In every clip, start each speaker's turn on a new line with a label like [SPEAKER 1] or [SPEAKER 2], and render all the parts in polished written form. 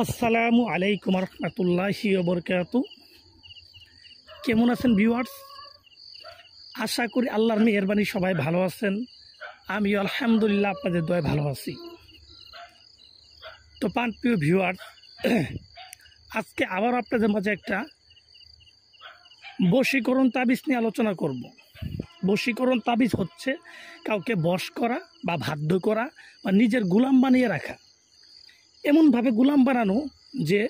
[SPEAKER 1] আসসালামু আলাইকুম রহমতুল্লাহি ওয়া বারাকাতু। কেমন আছেন ভিউয়ার্স? আশা করি আল্লাহর মেহেরবানি সবাই ভালো আছেন। আমি আলহামদুলিল্লাহ আপনাদের দয়ায় ভালো আছি। তো প্রিয় ভিউয়ার্স, আজকে আবার আপনাদের মাঝে একটা বশীকরণ তাবিজ নিয়ে আলোচনা করব। বশীকরণ তাবিজ হচ্ছে কাউকে বশ করা বা বাধ্য করা বা নিজের গোলাম বানিয়ে রাখা। এমনভাবে গোলাম বানানো যে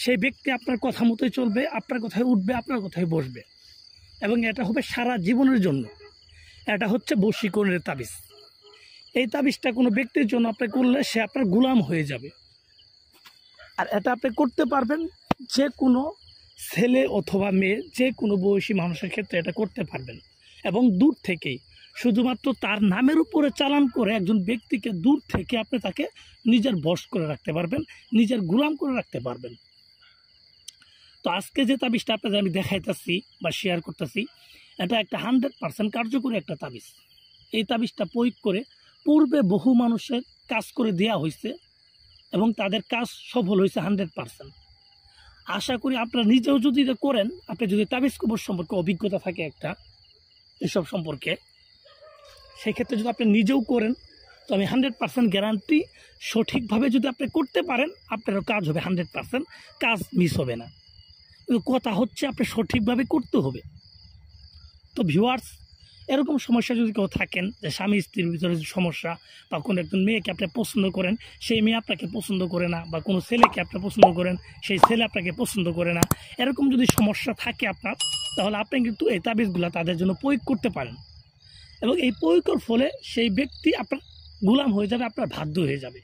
[SPEAKER 1] সেই ব্যক্তি আপনার কথা মতোই চলবে, আপনার কথায় উঠবে, আপনার কথায় বসবে, এবং এটা হবে সারা জীবনের জন্য। এটা হচ্ছে বশীকরণের তাবিজ। এই তাবিজটা কোনো ব্যক্তির জন্য আপনি করলে সে আপনার গোলাম হয়ে যাবে। আর এটা আপনি করতে পারবেন যে কোনো ছেলে অথবা মেয়ে, যে কোনো বয়সী মানুষের ক্ষেত্রে এটা করতে পারবেন। এবং দূর থেকেই শুধুমাত্র তার নামের উপরে চালান করে একজন ব্যক্তিকে দূর থেকে আপনি তাকে নিজের বশ করে রাখতে পারবেন, নিজের গোলাম করে রাখতে পারবেন। তো আজকে যে তাবিজটা আপনাদের আমি দেখাইতেছি বা শেয়ার করতেছি, এটা একটা 100% কার্যকরী একটা তাবিজ। এই তাবিজটা প্রয়োগ করে পূর্বে বহু মানুষের কাজ করে দেওয়া হয়েছে এবং তাদের কাজ সফল হয়েছে 100%। আশা করি আপনারা নিজেও যদি এটা করেন, আপনি যদি তাবিজ কবর সম্পর্কে অভিজ্ঞতা থাকে একটা এসব সম্পর্কে, সেক্ষেত্রে যদি আপনি নিজেও করেন, তো আমি 100% গ্যারান্টি, সঠিকভাবে যদি আপনি করতে পারেন আপনারও কাজ হবে, 100% কাজ মিস হবে না। কিন্তু কথা হচ্ছে আপনি সঠিকভাবে করতে হবে। তো ভিউয়ার্স, এরকম সমস্যা যদি কেউ থাকেন যে স্বামী স্ত্রীর ভিতরে সমস্যা, বা কোনো একজন মেয়েকে আপনি পছন্দ করেন, সেই মেয়ে আপনাকে পছন্দ করে না, বা কোনো ছেলেকে আপনি পছন্দ করেন, সেই ছেলে আপনাকে পছন্দ করে না, এরকম যদি সমস্যা থাকে আপনার, তাহলে আপনি কিন্তু এই তাবিজগুলো তাদের জন্য প্রয়োগ করতে পারেন। এবং এই প্রয়োগের ফলে সেই ব্যক্তি আপনার গোলাম হয়ে যাবে, আপনার বাধ্য হয়ে যাবে।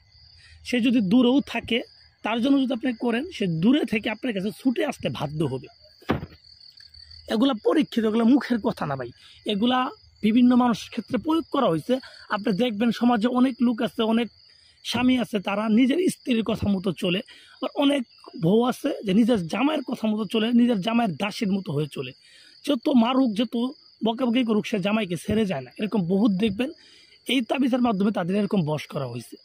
[SPEAKER 1] সে যদি দূরেও থাকে, তার জন্য যদি আপনি করেন, সে দূরে থেকে আপনার কাছে ছুটে আসতে বাধ্য হবে। এগুলা পরীক্ষিত, এগুলো মুখের কথা না ভাই, এগুলা বিভিন্ন মানুষের ক্ষেত্রে প্রয়োগ করা হয়েছে। আপনি দেখবেন সমাজে অনেক লোক আছে, অনেক স্বামী আছে, তারা নিজের স্ত্রীর কথা মতো চলে। আর অনেক বউ আছে যে নিজের জামাইয়ের কথা মতো চলে, নিজের জামাইয়ের দাসীর মতো হয়ে চলে। যত মারুক, যত বকাবকি করুক, সে জামাইকে ছেড়ে যায় না। এরকম বহুত দেখবেন। এই তাবিজের মাধ্যমে তাদের এরকম বশ করা হয়েছে।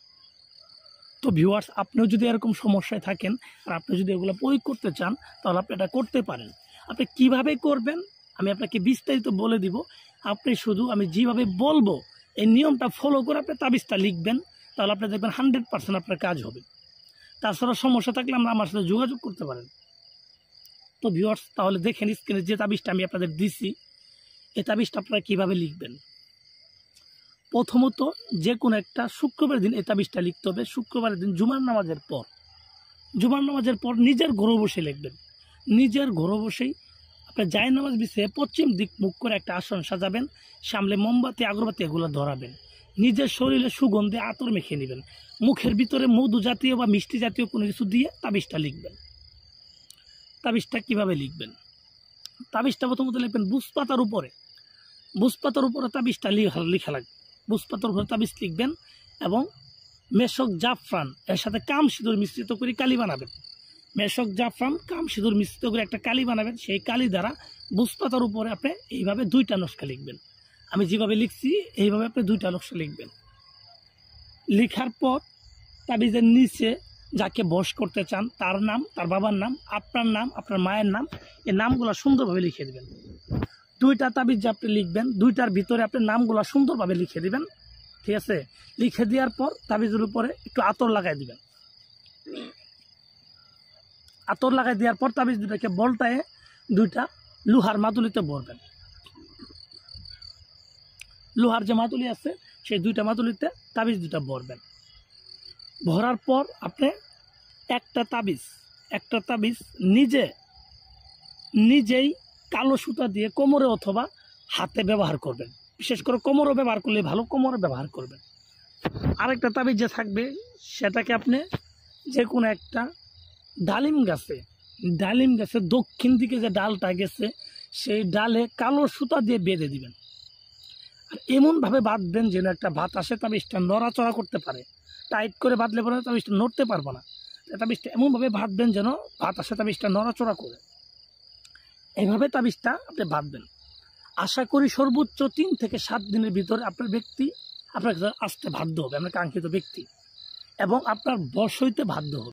[SPEAKER 1] তো ভিউয়ার্স, আপনিও যদি এরকম সমস্যায় থাকেন আর আপনি যদি এগুলো প্রয়োগ করতে চান, তাহলে আপনি এটা করতে পারেন। আপনি কিভাবে করবেন আমি আপনাকে বিস্তারিত বলে দিব। আপনি শুধু আমি যেভাবে বলবো এই নিয়মটা ফলো করে আপনি তাবিজটা লিখবেন, তাহলে আপনি দেখবেন 100% আপনার কাজ হবে। তাছাড়া সমস্যা থাকলে আমরা আমার সাথে যোগাযোগ করতে পারেন। তো ভিউয়ার্স, তাহলে দেখেন স্ক্রিনে যে তাবিজটা আমি আপনাদের দিছি, এই তাবিজটা আপনারা কীভাবে লিখবেন। প্রথমত যে কোনো একটা শুক্রবার দিন এই তাবিজটা লিখতে হবে। শুক্রবারের দিন জুমার নামাজের পর, জুমার নামাজের পর নিজের ঘরে বসে লিখবেন। নিজের ঘরে বসেই আপনি জায় নামাজ বিছিয়ে পশ্চিম দিক মুখ করে একটা আসন সাজাবেন, সামনে মোমবাতি আগরবাতি এগুলো ধরাবেন, নিজের শরীরে সুগন্ধে আতর মেখে নেবেন, মুখের ভিতরে মধু জাতীয় বা মিষ্টি জাতীয় কোনো কিছু দিয়ে তাবিজটা লিখবেন। তাবিজটা কীভাবে লিখবেন? তাবিজটা প্রথমত লিখবেন বুঝপাতার উপরে। বুঝপাতার উপরে তাবিজটা লিখা লাগবে। বুঝপাতার উপরে তাবিজ লিখবেন এবং মেশক জাফরান এর সাথে কাম সিঁদুর মিশ্রিত করে কালি বানাবেন। মেশক জাফরান কাম সিঁদুর মিশ্রিত করে একটা কালি বানাবেন। সেই কালি দ্বারা বুঝপাতার উপরে আপনি এইভাবে 2টা নকশা লিখবেন। আমি যেভাবে লিখছি এইভাবে আপনি 2টা নকশা লিখবেন। লিখার পর তাবিজের নিচে যাকে বশ করতে চান তার নাম, তার বাবার নাম, আপনার নাম, আপনার মায়ের নাম, এই নামগুলো সুন্দরভাবে লিখে দেবেন। 2টা তাবিজ যে আপনি লিখবেন, 2টার ভিতরে আপনি নামগুলো সুন্দরভাবে লিখে দিবেন। ঠিক আছে? লিখে দেওয়ার পর তাবিজের উপরে একটু আতর লাগাই দিবেন। আতর লাগাই দেওয়ার পর তাবিজ দুটাকে বলটায় 2টা লোহার মাদুলিতে ভরবেন। লোহার যে মাদুলি আছে সেই 2টা মাদুলিতে তাবিজ 2টা ভরবেন। ভরার পর আপনি একটা তাবিজ নিজেই কালো সুতা দিয়ে কোমরে অথবা হাতে ব্যবহার করবেন। বিশেষ করে কোমরে ব্যবহার করলে ভালো, কোমরে ব্যবহার করবেন। আরেকটা তাবিজ যে থাকবে সেটাকে আপনি যে কোনো একটা ডালিম গাছে দক্ষিণ দিকে যে ডালটা গেছে সেই ডালে কালো সুতা দিয়ে বেঁধে দিবেন। আর এমনভাবে বাঁধবেন যেন একটা বাতাসে তাবিজটা নড়াচড়া করতে পারে। টাইট করে বাঁধলে পরে তাবিজটা নড়তে পারবো না। তাবিজটা এমনভাবে বাঁধবেন যেন বাতাসে তাবিজটা নড়াচড়া করে। এইভাবে তাবিজটা আপনি বাঁধবেন। আশা করি সর্বোচ্চ 3 থেকে 7 দিনের ভিতরে আপনার ব্যক্তি আপনার কাছে আসতে বাধ্য হবে, আপনার কাঙ্ক্ষিত ব্যক্তি, এবং আপনার বশ হইতে বাধ্য হবে।